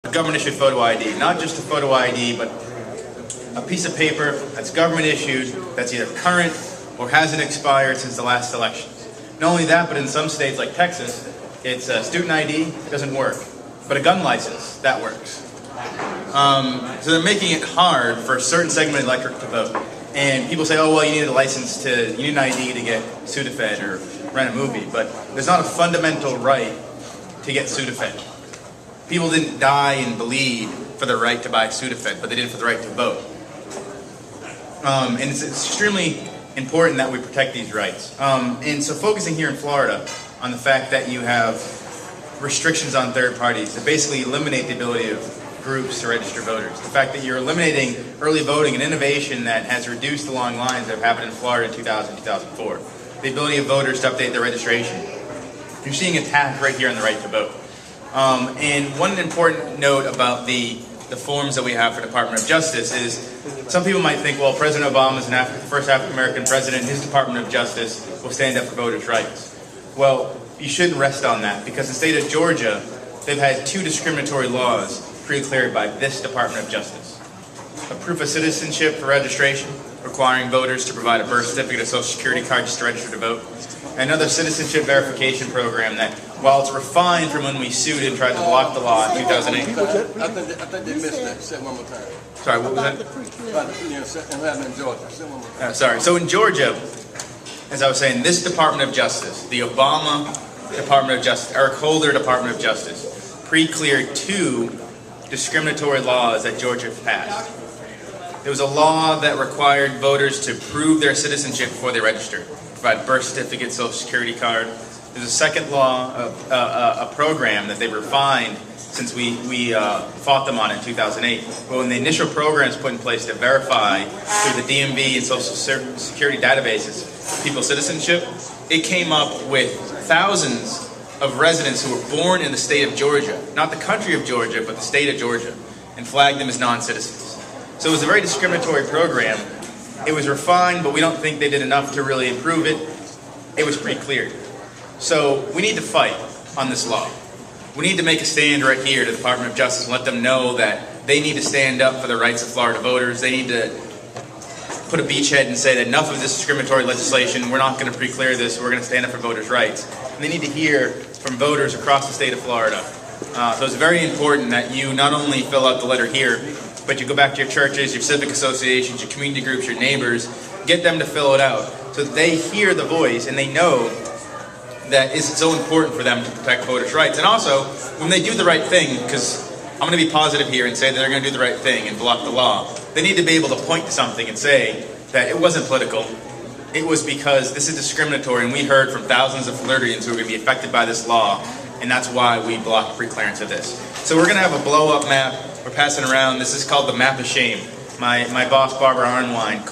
a government-issued photo ID. Not just a photo ID, but a piece of paper that's government-issued, that's either current or hasn't expired since the last election. Not only that, but in some states like Texas, it's a student ID, doesn't work. But a gun license, that works. So they're making it hard for a certain segment of the electorate to vote. And people say, oh, well, you need you need an ID to get Sudafed or rent a movie. But there's not a fundamental right to get Sudafed. People didn't die and bleed for the right to buy Sudafed, but they did it for the right to vote. And it's extremely important that we protect these rights. And so focusing here in Florida on the fact that you have restrictions on third parties that basically eliminate the ability of groups to register voters. The fact that you're eliminating early voting, an innovation that has reduced the long lines that have happened in Florida in 2000, 2004. The ability of voters to update their registration. You're seeing attack right here on the right to vote. And one important note about the forms that we have for Department of Justice is some people might think, well, President Obama is the first African-American president, his Department of Justice will stand up for voters' rights. Well, you shouldn't rest on that, because in the state of Georgia, they've had 2 discriminatory laws pre-cleared by this Department of Justice. A proof of citizenship for registration, requiring voters to provide a birth certificate, a social security card just to register to vote. Another citizenship verification program that, while it's refined from when we sued and tried to block the law in 2008. I think they missed that. Say it one more time. Sorry, what was that? In Georgia. Say it one more time. Sorry. So in Georgia, as I was saying, this Department of Justice, the Obama Department of Justice, Eric Holder Department of Justice, pre-cleared 2 discriminatory laws that Georgia passed. There was a law that required voters to prove their citizenship before they registered, provide birth certificate, social security card. There's a second law, a program that they refined since we fought them on in 2008. But when the initial program is put in place to verify through the DMV and social security databases people's citizenship, it came up with thousands of residents who were born in the state of Georgia, not the country of Georgia, but the state of Georgia, and flagged them as non-citizens. So it was a very discriminatory program. It was refined, but we don't think they did enough to really improve it. It was pre-cleared. So we need to fight on this law. We need to make a stand right here to the Department of Justice and let them know that they need to stand up for the rights of Florida voters. They need to put a beachhead and say that enough of this discriminatory legislation, we're not going to pre-clear this, we're going to stand up for voters' rights. And they need to hear from voters across the state of Florida. So it's very important that you not only fill out the letter here, but you go back to your churches, your civic associations, your community groups, your neighbors, get them to fill it out so that they hear the voice and they know that it's so important for them to protect voters' rights. And also, when they do the right thing, because I'm going to be positive here and say that they're going to do the right thing and block the law, they need to be able to point to something and say that it wasn't political. It was because this is discriminatory, and we heard from thousands of Floridians who are going to be affected by this law, and that's why we blocked pre-clearance of this. So we're going to have a blow-up map we're passing around. This is called the Map of Shame. My boss, Barbara Arnwine,